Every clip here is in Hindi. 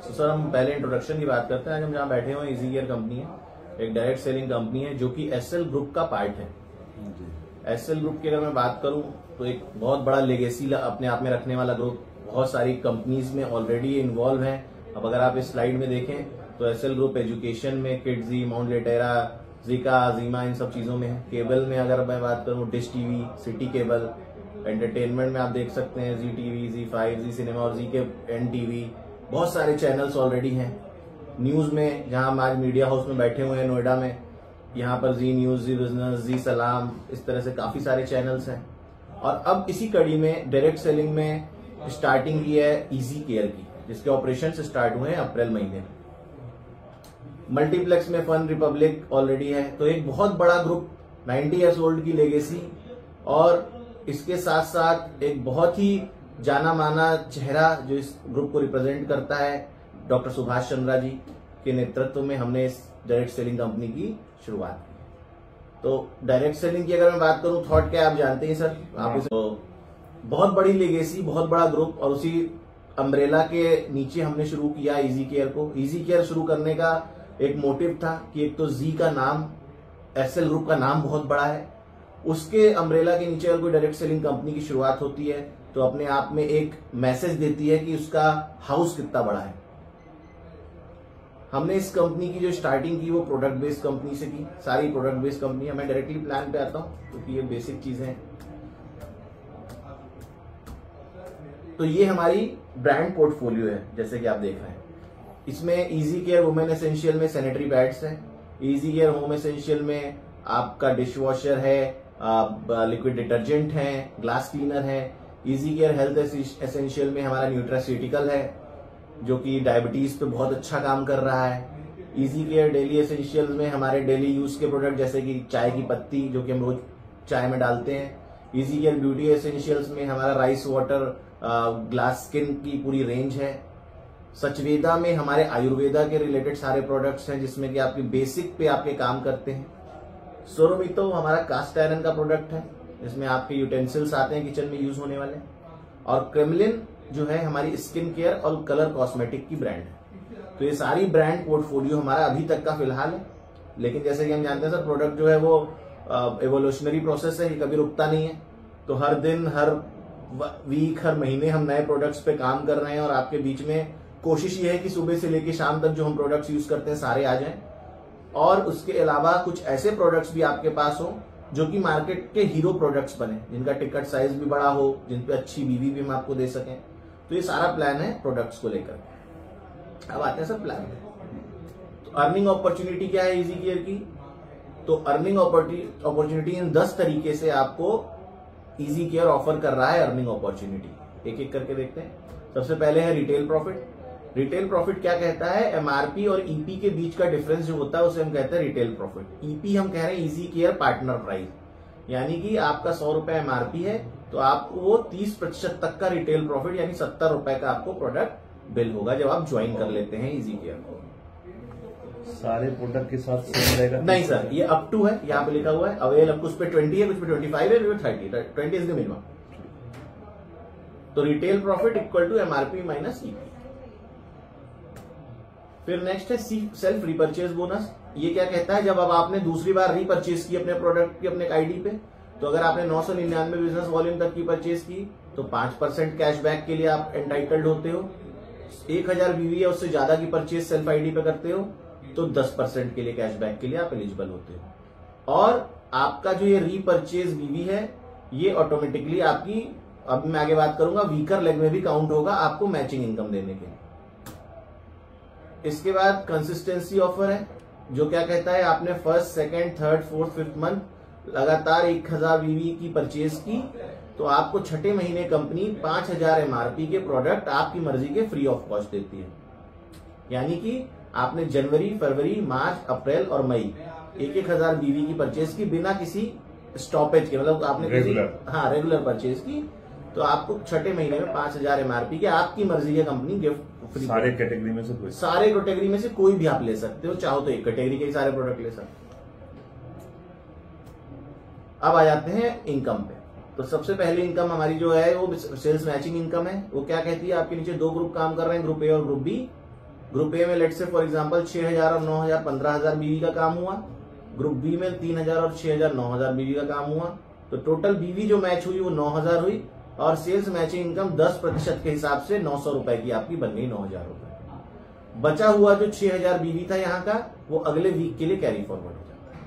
तो सर हम पहले इंट्रोडक्शन की बात करते हैं। आज हम जहाँ बैठे हुए इजी केयर कंपनी है, एक डायरेक्ट सेलिंग कंपनी है जो कि एसएल ग्रुप का पार्ट है। एसएल ग्रुप की अगर मैं बात करूं तो एक बहुत बड़ा लेगेसी अपने आप में रखने वाला ग्रुप, बहुत सारी कंपनीज में ऑलरेडी इन्वॉल्व है। अब अगर आप इस स्लाइड में देखें तो एसएल ग्रुप एजुकेशन में किड्जी, माउंट लेटेरा, जीका, जीमा, इन सब चीजों में है। केबल में अगर मैं बात करूं dish TV, city cable. Entertainment में आप देख सकते हैं जी टीवी, जी5, जी सिनेमा और जी के एन टीवी, बहुत सारे चैनल्स ऑलरेडी हैं। न्यूज में जहां हम आज मीडिया हाउस में बैठे हुए हैं नोएडा में, यहाँ पर जी न्यूज, जी बिजनेस, जी सलाम, इस तरह से काफी सारे चैनल्स हैं। और अब इसी कड़ी में डायरेक्ट सेलिंग में स्टार्टिंग की है इजी केयर की, जिसके ऑपरेशन स्टार्ट हुए हैं अप्रैल महीने में। मल्टीप्लेक्स में फन रिपब्लिक ऑलरेडी है। तो एक बहुत बड़ा ग्रुप, 90 ईयर्स ओल्ड की लेगेसी, और इसके साथ साथ एक बहुत ही जाना माना चेहरा जो इस ग्रुप को रिप्रेजेंट करता है, डॉक्टर सुभाष चंद्रा जी के नेतृत्व में हमने इस डायरेक्ट सेलिंग कंपनी की शुरुआत की। तो डायरेक्ट सेलिंग की अगर मैं बात करूं, थॉट क्या आप जानते हैं सर, आप इसे तो बहुत बड़ी लेगेसी, बहुत बड़ा ग्रुप, और उसी अम्ब्रेला के नीचे हमने शुरू किया इजी केयर को। इजी केयर शुरू करने का एक मोटिव था कि एक तो जी का नाम, एसएल ग्रुप का नाम बहुत बड़ा है, उसके अम्ब्रेला के नीचे अगर कोई डायरेक्ट सेलिंग कंपनी की शुरुआत होती है तो अपने आप में एक मैसेज देती है कि उसका हाउस कितना बड़ा है। हमने इस कंपनी की जो स्टार्टिंग की वो प्रोडक्ट बेस्ड कंपनी से की, सारी प्रोडक्ट बेस्ड कंपनी है। मैं डायरेक्टली प्लान पे आता हूं क्योंकि ये बेसिक चीजें हैं। तो ये हमारी ब्रांड पोर्टफोलियो है जैसे कि आप देख रहे हैं। इसमें इजी केयर वुमेन एसेंशियल में सैनिटरी पैड्स है, इजी केयर होम एसेंशियल में आपका डिश वॉशर है, लिक्विड डिटर्जेंट है, ग्लास क्लीनर है। इजी केयर हेल्थ एसेंशियल में हमारा न्यूट्रास्यूटिकल है जो कि डायबिटीज पे बहुत अच्छा काम कर रहा है। इजी केयर डेली एसेंशियल में हमारे डेली यूज के प्रोडक्ट जैसे कि चाय की पत्ती जो कि हम रोज चाय में डालते हैं। इजी केयर ब्यूटी एसेंशियल्स में हमारा राइस वाटर, ग्लास स्किन की पूरी रेंज है। सचवेदा में हमारे आयुर्वेदा के रिलेटेड सारे प्रोडक्ट्स हैं जिसमें कि आपकी बेसिक पे आपके काम करते हैं। सोरोमितो हमारा कास्ट आयरन का प्रोडक्ट है जिसमें आपके यूटेंसिल्स आते हैं किचन में यूज होने वाले। और क्रेमलिन जो है हमारी स्किन केयर और कलर कॉस्मेटिक की ब्रांड है। तो ये सारी ब्रांड पोर्टफोलियो हमारा अभी तक का फिलहाल है। लेकिन जैसे कि हम जानते हैं सर, प्रोडक्ट जो है वो एवोल्यूशनरी प्रोसेस है, ये कभी रुकता नहीं है। तो हर दिन, हर वीक, हर महीने हम नए प्रोडक्ट्स पे काम कर रहे हैं और आपके बीच में कोशिश ये है कि सुबह से लेकर शाम तक जो हम प्रोडक्ट्स यूज करते हैं सारे आ जाएं। और उसके अलावा कुछ ऐसे प्रोडक्ट्स भी आपके पास हो जो कि मार्केट के हीरो प्रोडक्ट्स बने, जिनका टिकट साइज भी बड़ा हो, जिन पे अच्छी बीवी भी हम आपको दे सकें। तो ये सारा प्लान है प्रोडक्ट्स को लेकर। अब आते हैं सर प्लान पे। तो अर्निंग अपॉर्चुनिटी क्या है इजी केयर की? तो अर्निंग अपॉर्चुनिटी इन 10 तरीके से आपको इजी केयर ऑफर कर रहा है अर्निंग अपॉर्चुनिटी। एक एक करके देखते हैं। सबसे पहले है रिटेल प्रॉफिट। रिटेल प्रॉफिट क्या कहता है? एमआरपी और ईपी के बीच का डिफरेंस जो होता है उसे हम कहते हैं रिटेल प्रॉफिट। ईपी हम कह रहे हैं इजी केयर पार्टनर प्राइस, यानी कि आपका 100 रुपए एमआरपी है तो आपको वो 30% तक का रिटेल प्रॉफिट यानी 70 रुपए का आपको प्रोडक्ट बिल होगा जब आप ज्वाइन कर लेते हैं इजी केयर को। सारे प्रोडक्ट के साथ सेम रहेगा? नहीं सर, ये अप टू है, यहाँ पे लिखा हुआ है अवेल, कुछ पे 20 है, कुछ पे 25 है, कुछ पे 30। 20 इज द मिनिमम। तो retail profit equal to MRP minus EP. फिर नेक्स्ट है सेल्फ रिपर्चेज बोनस। ये क्या कहता है? जब अब आपने दूसरी बार रीपर्चेज की अपने प्रोडक्ट की अपने आईडी पे, तो अगर आपने 999 बिजनेस वॉल्यूम तक की परचेज की तो 5% कैशबैक के लिए आप एंटाइटल्ड होते हो। 1000 बीवी या उससे ज्यादा की परचेज सेल्फ आईडी पे करते हो तो 10% के लिए कैशबैक के लिए आप एलिजिबल होते हो। और आपका जो ये रीपर्चेज बीवी है ये ऑटोमेटिकली आपकी, अब मैं आगे बात करूंगा, वीकर लेग में भी काउंट होगा आपको मैचिंग इनकम देने के लिए। इसके बाद कंसिस्टेंसी ऑफर है जो क्या कहता है? आपने first, second, third, fourth, fifth month लगातार 1000 बीवी की परचेज की तो आपको छठे महीने कंपनी 5000 एमआरपी के प्रोडक्ट आपकी मर्जी के फ्री ऑफ कॉस्ट देती है। यानी कि आपने जनवरी, फरवरी, मार्च, अप्रैल और मई 1000 बीवी की परचेज की बिना किसी स्टॉपेज के, मतलब आपने रेगुलर परचेज की तो आपको छठे महीने में 5000 एमआरपी के आपकी मर्जी के कंपनी गिफ्ट फ्री। सारे कैटेगरी में से कोई? सारे कैटेगरी में से कोई भी आप ले सकते हो, चाहो तो एक कैटेगरी के सारे प्रोडक्ट ले सकते हो। अब आ जाते हैं इनकम पे। तो सबसे पहले इनकम हमारी जो है वो सेल्स मैचिंग इनकम है। वो क्या कहती है? आपके नीचे 2 ग्रुप काम कर रहे हैं, ग्रुप ए और ग्रुप बी। ग्रुप ए में लेट से फॉर एग्जांपल 6000 और 9000 15000 बीवी का काम हुआ। ग्रुप बी में 3000 और 6000 9000 बीवी का काम हुआ। तो टोटल बीवी जो मैच हुई वो 9000 हुई और सेल्स मैचिंग इनकम 10% के हिसाब से 900 रुपए की आपकी बन गई, 9000 रुपए। बचा हुआ जो 6000 बीवी था यहाँ का वो अगले वीक के लिए कैरी फॉरवर्ड हो जाता है।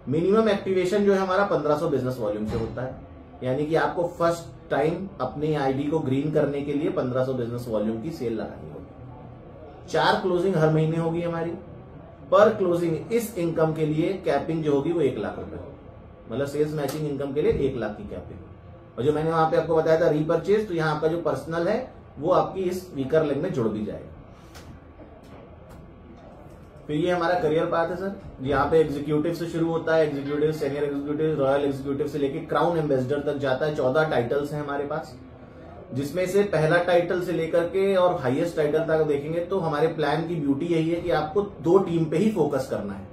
मिनिमम एक्टिवेशन जो है हमारा 1500 बिजनेस वॉल्यूम से होता है, यानी कि आपको फर्स्ट टाइम अपने आईडी को ग्रीन करने के लिए 1500 बिजनेस वॉल्यूम की सेल लगानी होगी। 4 क्लोजिंग हर महीने होगी हमारी। पर क्लोजिंग इस इनकम के लिए कैपिंग जो होगी वो 1 लाख रुपए, मतलब सेल्स मैचिंग इनकम के लिए 1 लाख की कैपिंग। और जो मैंने वहां पे आपको बताया था रीपरचेज, तो यहाँ आपका जो पर्सनल है वो आपकी इस वीकर लेग में जुड़ भी जाएगा। फिर ये हमारा करियर पाथ है सर, यहाँ पे एग्जीक्यूटिव से शुरू होता है, executive, senior executive, royal executive से लेके क्राउन एम्बेसडर तक जाता है। 14 टाइटल्स हैं हमारे पास, जिसमें से पहला टाइटल से लेकर के और हाईएस्ट टाइटल तक देखेंगे तो हमारे प्लान की ब्यूटी यही है कि आपको 2 टीम पे ही फोकस करना है।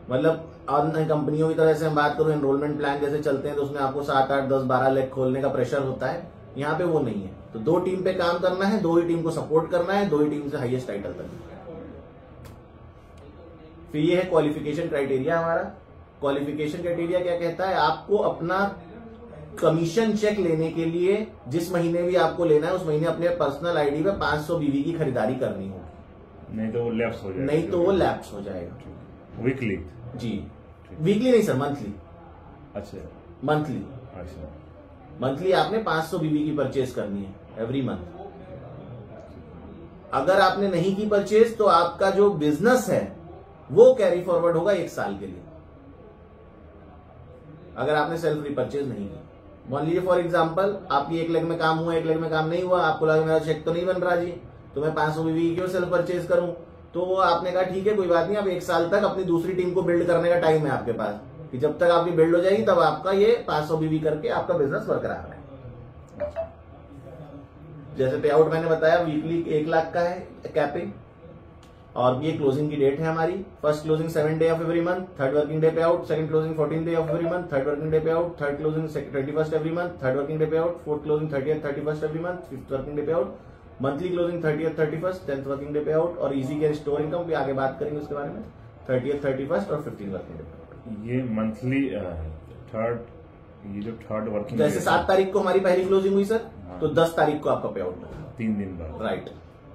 मतलब अन्य कंपनियों की तरह से हम बात करूं, एनरोलमेंट प्लान जैसे चलते हैं तो उसमें आपको 7, 8, 10, 12 लाख खोलने का प्रेशर होता है। यहाँ पे वो नहीं है। तो 2 टीम पे काम करना है, 2 ही टीम को सपोर्ट करना है, 2 ही टीम से हाईएस्ट टाइटल तक। फिर ये है क्वालिफिकेशन क्राइटेरिया हमारा। क्वालिफिकेशन क्राइटेरिया क्या कहता है, आपको अपना कमीशन चेक लेने के लिए जिस महीने भी आपको लेना है उस महीने अपने पर्सनल आईडी पे 500 बीवी की खरीदारी करनी होगी, नहीं तो वो लैप्स हो जाएगा। नहीं तो वो लैप्स हो जाएगा। वीकली जी, वीकली नहीं सर, मंथली। अच्छा, मंथली। अच्छा, मंथली आपने 500 बीवी की परचेज करनी है एवरी मंथ। अगर आपने नहीं की परचेज तो आपका जो बिजनेस है वो कैरी फॉरवर्ड होगा 1 साल के लिए, अगर आपने सेल्फ रिपर्चेज नहीं की। मान लीजिए फॉर एग्जांपल आपकी 1 लाख में काम हुआ, 1 लाख में काम नहीं हुआ, आपको लगा मेरा चेक तो नहीं बन रहा जी, तो मैं 500 बीवी क्यों सेल्फ परचेज करूं, तो वो आपने कहा ठीक है कोई बात नहीं, आप 1 साल तक अपनी दूसरी टीम को बिल्ड करने का टाइम है आपके पास, कि जब तक आपकी बिल्ड हो जाएगी तब आपका ये 500 बीवी करके आपका बिजनेस बरकरार है। जैसे पे आउट मैंने बताया वीकली 1 लाख का है कैपिंग, और ये क्लोजिंग की डेट है हमारी। First closing 7 day of every month, 3rd working day pay out, second closing 14 day of every month, 3rd working day pay out, 3rd closing 21st every month, 3rd working day pay out, 4th closing 30th 31st every month, 5th working day pay out, monthly closing 30th 31st, 10th working day pay out, और इजी केयर स्टोर इनकम भी आगे बात करेंगे उसके बारे में, 30th 31st और 15th working day pay out. ये मंथली ये जो 3rd वर्किंग, जैसे 7 तारीख को हमारी पहली क्लोजिंग हुई सर, तो 10 तारीख को आपका पे आउट होगा, 3 दिन बाद। राइट,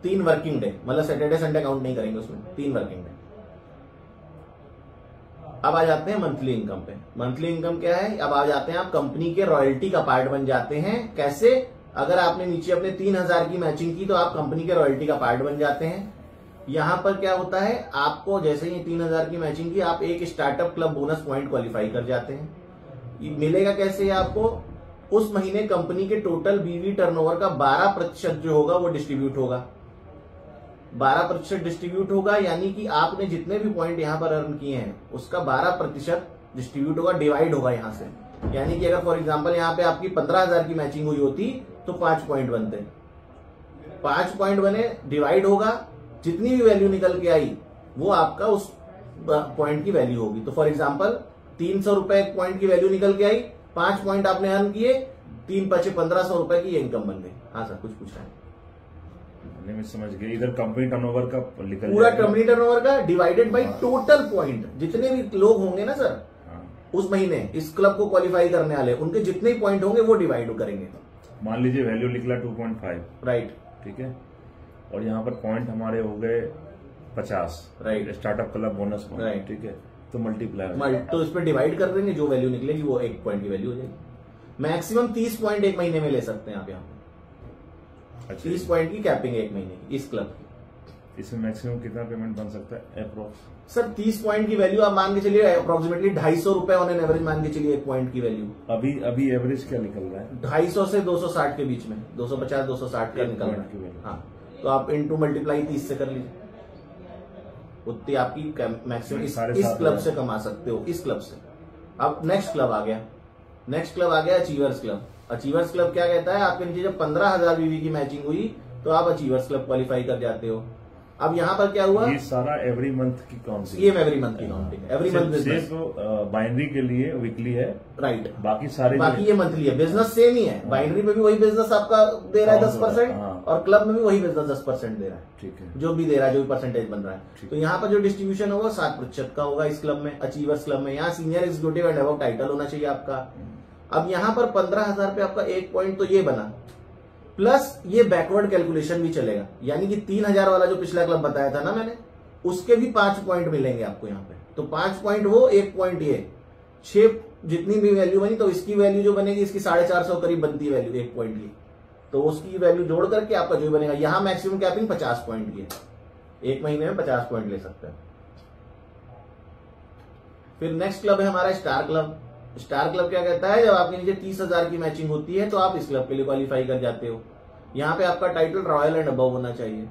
3 वर्किंग डे, मतलब सैटरडे संडे काउंट नहीं करेंगे उसमें, 3 वर्किंग डे। अब आ जाते हैं मंथली इनकम पे। मंथली इनकम क्या है, अब आ जाते हैं आप कंपनी के रॉयल्टी का पार्ट बन जाते हैं। कैसे, अगर आपने नीचे अपने 3000 की मैचिंग की तो आप कंपनी के रॉयल्टी का पार्ट बन जाते हैं। यहां पर क्या होता है, आपको जैसे ही 3000 की मैचिंग की आप एक startup club bonus point qualify कर जाते हैं। ये मिलेगा कैसे आपको, उस महीने कंपनी के टोटल बीवी टर्नओवर का 12% जो होगा वो डिस्ट्रीब्यूट होगा। 12% डिस्ट्रीब्यूट होगा, यानी कि आपने जितने भी पॉइंट यहां पर अर्न किए हैं उसका 12% डिस्ट्रीब्यूट होगा, डिवाइड होगा यहां से। यानी कि अगर फॉर एग्जांपल यहां पे आपकी 15,000 की मैचिंग हुई होती तो 5 पॉइंट बनते, 5 पॉइंट बने, डिवाइड होगा, जितनी भी वैल्यू निकल के आई वो आपका उस पॉइंट की वैल्यू होगी। तो फॉर एग्जांपल 300 रुपए एक पॉइंट की वैल्यू निकल के आई, 5 पॉइंट आपने अर्न किए, 3 × 5 = 1500 रुपए की इनकम बन गई। हाँ सर, कुछ पूछ रहे हैं? मैं समझ गया, इधर कंपनी टर्नओवर का निकल पूरा कंपनी टर्नओवर का डिवाइडेड बाय टोटल पॉइंट, जितने भी लोग होंगे ना सर उस महीने इस क्लब को क्वालिफाई करने वाले, उनके जितने पॉइंट होंगे वो डिवाइड करेंगे। मान लीजिए वैल्यू निकला 2.5, राइट, ठीक है, और यहाँ पर पॉइंट हमारे हो गए 50, right, startup club bonus point, right, ठीक है, तो मल्टीप्लाई, तो इस पर डिवाइड कर देंगे, जो वैल्यू निकलेगी वो 1 पॉइंट की वैल्यू हो जाएगी। मैक्सिमम 30 पॉइंट एक महीने में ले सकते हैं आप यहाँ पे। 30 पॉइंट की कैपिंग एक महीने की इस क्लब की। इसमें मैक्सिमम कितना पेमेंट बन सकता है अप्रोक्स? सर 30 पॉइंट की वैल्यू आप मान के चलिए अप्रोक्सीमेटली 250 रुपए ऑन एन एवरेज मान के चलिए, 1 पॉइंट की वैल्यू। अभी एवरेज क्या निकल रहा है? 250 से 260 के बीच में, 250 260 का निकल रहा है। हाँ, तो आप इंटू मल्टीप्लाई 30 से कर लीजिए, उतनी आपकी मैक्सिमम इस क्लब से कमा सकते हो, इस क्लब से। अब नेक्स्ट क्लब आ गया, नेक्स्ट क्लब आ गया अचीवर्स क्लब। अचीवर्स क्लब क्या कहता है, आपके नीचे जब 15,000 बीवी की मैचिंग हुई तो आप अचीवर्स क्लब क्वालिफाई कर जाते हो। अब यहाँ पर क्या हुआ, ये सारा एवरी मंथ की काउंटिंग, ये एवरी मंथ की काउंटिंग, एवरी मंथ बिजनेस। सिर्फ बाइनरी के लिए वीकली है, राइट, बाकी सारे बाकी ये मंथली है। बिजनेस सेम ही है, बाइनरी पे भी वही बिजनेस आपका दे रहा है 10%, और क्लब में भी वही बिजनेस 10% दे रहा है। ठीक है, जो भी दे रहा है, जो भी परसेंटेज बन रहा है। तो यहाँ पर जो डिस्ट्रीब्यूशन होगा 7% का होगा इस क्लब में, अचीवर्स क्लब में। यहाँ senior executive and above title होना चाहिए आपका। अब यहाँ पर 15,000 पे आपका 1 पॉइंट तो ये बना, प्लस ये बैकवर्ड कैलकुलेशन भी चलेगा, यानी कि 3,000 वाला जो पिछला क्लब बताया था ना मैंने, उसके भी 5 पॉइंट मिलेंगे आपको यहाँ पे। तो 5 पॉइंट वो, 1 पॉइंट ये, 6 जितनी भी वैल्यू बनी, तो इसकी वैल्यू जो बनेगी, इसकी 450 करीब बनती है वैल्यू 1 पॉइंट की, तो उसकी वैल्यू जोड़ करके आपका जो बनेगा। यहाँ मैक्सिमम कैपिंग 50 पॉइंट की है, 1 महीने में 50 पॉइंट ले सकते हैं। फिर नेक्स्ट क्लब है हमारा स्टार क्लब। स्टार क्लब क्या कहता है, जब आपके नीचे 30,000 की मैचिंग होती है तो आप इस क्लब के लिए क्वालिफाई कर जाते हो। यहाँ पे आपका टाइटल रॉयल एंड अबव होना चाहिए।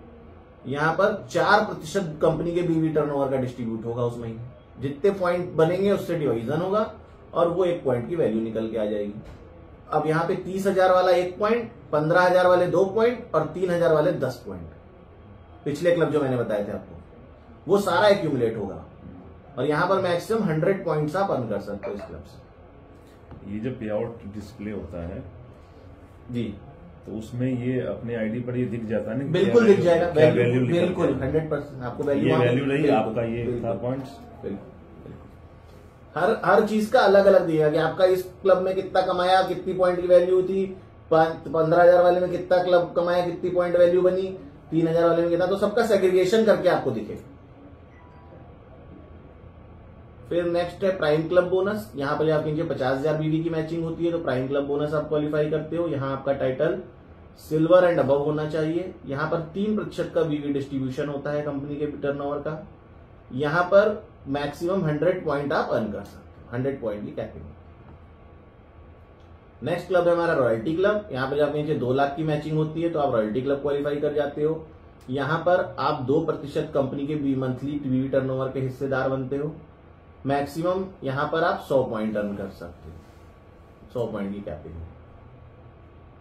यहाँ पर 4% कंपनी के बीवी टर्नओवर का डिस्ट्रीब्यूट होगा उस महीने, जितने पॉइंट बनेंगे उससे डिवीजन होगा, और वो 1 पॉइंट की वैल्यू निकल के आ जाएगी। अब यहाँ पे 30,000 वाला 1 पॉइंट, 15,000 वाले 2 पॉइंट, और 3,000 वाले 10 पॉइंट, पिछले क्लब जो मैंने बताए थे आपको, वो सारा एक्यूमुलेट होगा। और यहाँ पर मैक्सिमम 100 पॉइंट्स आप अर्न कर सकते हो इस क्लब से। ये जो पे आउट डिस्प्ले होता है जी, तो उसमें ये अपने आईडी पर ये दिख जाता है ना, बिल्कुल दिख जाएगा, वैल्यू बिल्कुल 100% आपको वैल्यू, ये वैल्यू रही आपका, ये पॉइंट्स। हर चीज का अलग अलग दिया कि आपका इस क्लब में कितना कमाया, कितनी पॉइंट की वैल्यू थी, 15,000 वाले में कितना क्लब कमाया, कितनी पॉइंट वैल्यू बनी, 3,000 वाले में कितना, तो सबका सेग्रीगेशन करके आपको दिखेगा। फिर नेक्स्ट है प्राइम क्लब बोनस। यहाँ पर आपके नीचे 50,000 बीवी की मैचिंग होती है तो प्राइम क्लब बोनस आप क्वालिफाई करते हो। यहाँ आपका टाइटल सिल्वर एंड अबव होना चाहिए। यहाँ पर 3% का बीवी डिस्ट्रीब्यूशन होता है कंपनी के टर्नओवर का। यहाँ पर मैक्सिमम 100 पॉइंट आप अर्न कर सकते हो, 100 पॉइंट की कैपिंग। नेक्स्ट क्लब है हमारा रॉयल्टी क्लब। यहाँ पर आपके नीचे 2 लाख की मैचिंग होती है तो आप रॉयल्टी क्लब क्वालिफाई कर जाते हो। यहाँ पर आप 2% कंपनी के मंथली बीवी टर्नओवर के हिस्सेदार बनते हो। मैक्सिमम यहाँ पर आप 100 पॉइंट अर्न कर सकते हो, 100 पॉइंट की कैपिंग।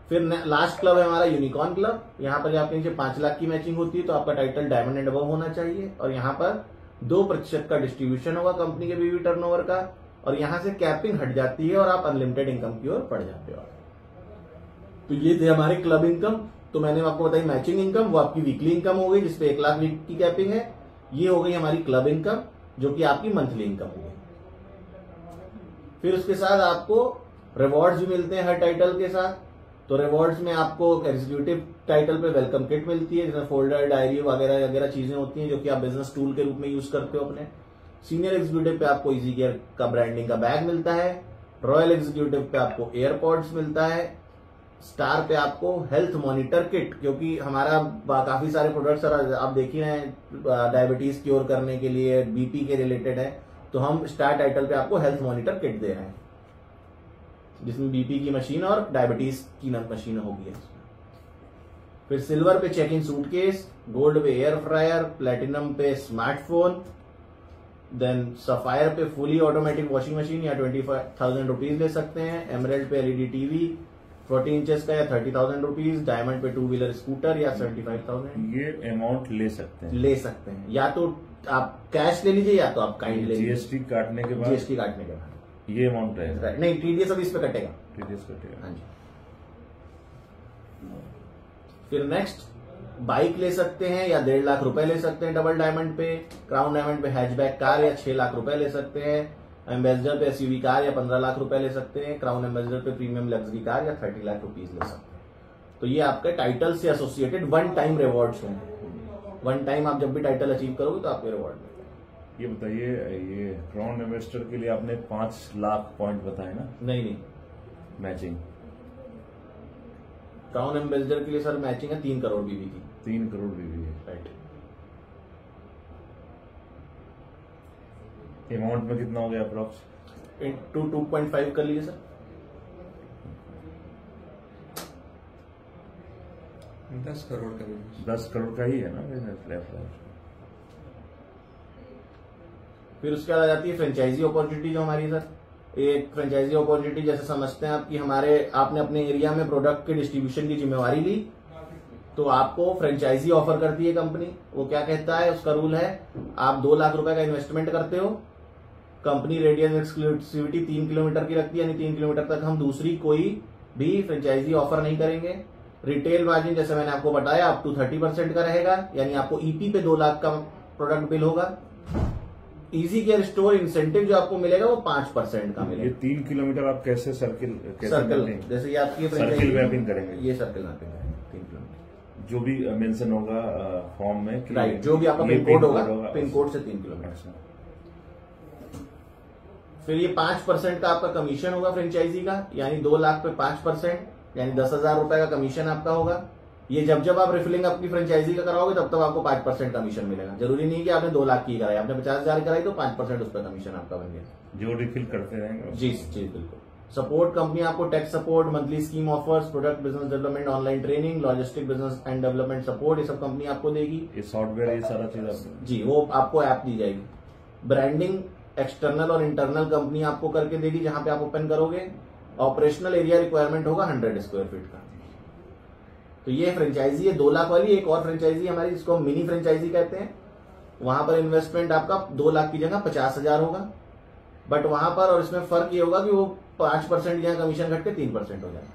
फिर लास्ट क्लब है हमारा यूनिकॉर्न क्लब। यहाँ पर आपके नीचे 5 लाख की मैचिंग होती है तो आपका टाइटल डायमंड एंड अबव होना चाहिए, और यहाँ पर 2% का डिस्ट्रीब्यूशन होगा कंपनी के बीवी टर्नओवर का, और यहाँ से कैपिंग हट जाती है और आप अनलिमिटेड इनकम की ओर बढ़ जाते हो। तो ये थे हमारे क्लब इनकम। तो मैंने आपको बताई मैचिंग इनकम, वो आपकी वीकली इनकम हो गई जिसपे 1 लाख वीक की कैपिंग है। ये हो गई हमारी क्लब इनकम जो कि आपकी मंथली इनकम होगी। फिर उसके साथ आपको रिवॉर्ड्स भी मिलते हैं हर टाइटल के साथ। तो रिवॉर्ड्स में आपको एग्जीक्यूटिव टाइटल पे वेलकम किट मिलती है, जिसमें फोल्डर, डायरी वगैरह वगैरह चीजें होती हैं जो कि आप बिजनेस टूल के रूप में यूज करते हो अपने। सीनियर एग्जीक्यूटिव पे आपको इजी केयर का ब्रांडिंग का बैग मिलता है। रॉयल एग्जीक्यूटिव पे आपको एयरपॉड्स मिलता है। स्टार पे आपको हेल्थ मॉनिटर किट, क्योंकि हमारा काफी सारे प्रोडक्ट्स आप देख ही रहे हैं डायबिटीज क्योर करने के लिए, बीपी के रिलेटेड है, तो हम स्टार टाइटल पे आपको हेल्थ मॉनिटर किट दे रहे हैं जिसमें बीपी की मशीन और डायबिटीज की मशीन होगी। फिर सिल्वर पे चेक इन सूटकेस, गोल्ड पे एयर फ्रायर, प्लेटिनम पे स्मार्टफोन, देन सफायर पे फुली ऑटोमेटिक वॉशिंग मशीन या 25,000 रुपीज ले सकते हैं। एमरेल्ड पे एलईडी टीवी 40 इंचेस का या 30,000 रुपीज। डायमंड पे 2 व्हीलर स्कूटर या 75,000। ये अमाउंट ले सकते हैं, या तो आप कैश ले लीजिए या तो आप काइंड ले लीजिए। जीएसटी काटने के बाद, जीएसटी काटने के बाद ये अमाउंट रहेगा। नहीं, टीडीएस अभी इस पे कटेगा, टीडीएस कटेगा। हाँ जी। फिर नेक्स्ट बाइक ले सकते हैं या 1.5 लाख रुपए ले सकते हैं डबल डायमंड पे। क्राउन डायमंड पे हैचबैक कार या 6 लाख रुपए ले सकते हैं। एम्बेसडर पे एसयूवी कार या 15 लाख रुपए ले सकते हैं। क्राउन एम्बेसडर पे प्रीमियम लग्जरी कार या 30 लाख रुपीज ले सकते हैं। तो ये आपके टाइटल से एसोसिएटेड 1 टाइम रिवॉर्ड्स हैं। 1 टाइम आप जब भी टाइटल अचीव करोगे तो आपके रिवॉर्ड मिलेगा। ये बताइए, ये क्राउन एम्बेसडर के लिए आपने 5 लाख पॉइंट बताए ना? नहीं, मैचिंग क्राउन एम्बेसडर के लिए सर मैचिंग है 3 करोड़ बीवी की। 3 करोड़ बीवी है, राइट। अमाउंट में कितना हो गया अप्रोक्स? 2.5 कर लीजिए सर। 10 करोड़ का बिजनेस। 10 करोड़ का ही है ना बिजनेस लेफ्ट। फिर उसके बाद आ जाती है फ्रेंचाइजी अपॉर्चुनिटी जो हमारी सर। एक फ्रेंचाइजी अपॉर्चुनिटी जैसे समझते हैं आप कि हमारे आपने अपने एरिया में प्रोडक्ट के डिस्ट्रीब्यूशन की जिम्मेवारी ली, तो आपको फ्रेंचाइजी ऑफर करती है कंपनी। वो क्या कहता है, उसका रूल है, आप 2 लाख रुपए का इन्वेस्टमेंट करते हो, कंपनी रेडियस एक्सक्लूसिविटी 3 किलोमीटर की रखती है, यानी 3 किलोमीटर तक हम दूसरी कोई भी फ्रेंचाइजी ऑफर नहीं करेंगे। रिटेल मार्जिन जैसे मैंने आपको बताया अप टू 30% का रहेगा, यानी आपको ईपी पे 2 लाख का प्रोडक्ट बिल होगा। इजी केयर स्टोर इंसेंटिव जो आपको मिलेगा वो 5% का मिलेगा। ये 3 किलोमीटर आप कैसे सर्किल जैसे ये आपकी सर्किल मैपिंग करेंगे? ये सर्किल मैपिंग करेंगे 3 किलोमीटर, जो भी मेंशन होगा फॉर्म में, राइट, जो भी आपका पिन कोड होगा, पिन कोड से 3 किलोमीटर। अच्छा। फिर ये 5% का आपका कमीशन होगा फ्रेंचाइजी का, यानी 2 लाख पे 5%, यानी 10,000 रुपए का कमीशन आपका होगा। ये जब आप रिफिलिंग अपनी फ्रेंचाइजी का कराओगे तब आपको 5% कमीशन मिलेगा। जरूरी नहीं कि आपने 2 लाख की कराई, आपने 50,000 कराई तो 5% उस पर कमीशन आपका बन गया। जो रिफिल करते रहेंगे। जी जी बिल्कुल। सपोर्ट कंपनी आपको tax support, monthly scheme offers, product business development, online training, logistic business and development support, ये सब कंपनी आपको देगी। ये सॉफ्टवेयर, ये सारा चीज आपको जी, वो आपको ऐप दी जाएगी। ब्रांडिंग एक्सटर्नल और इंटरनल कंपनी आपको करके देगी जहां पे आप ओपन करोगे। ऑपरेशनल एरिया रिक्वायरमेंट होगा 100 स्क्वायर फीट का। तो ये फ्रेंचाइजी है 2 लाख वाली। एक और फ्रेंचाइजी हमारी जिसको हम मिनी फ्रेंचाइजी कहते हैं, वहां पर इन्वेस्टमेंट आपका 2 लाख की जगह 50,000 होगा। बट वहां पर और इसमें फर्क ये होगा कि वो 5% की जगह कमीशन घट के 3% हो जाएगा।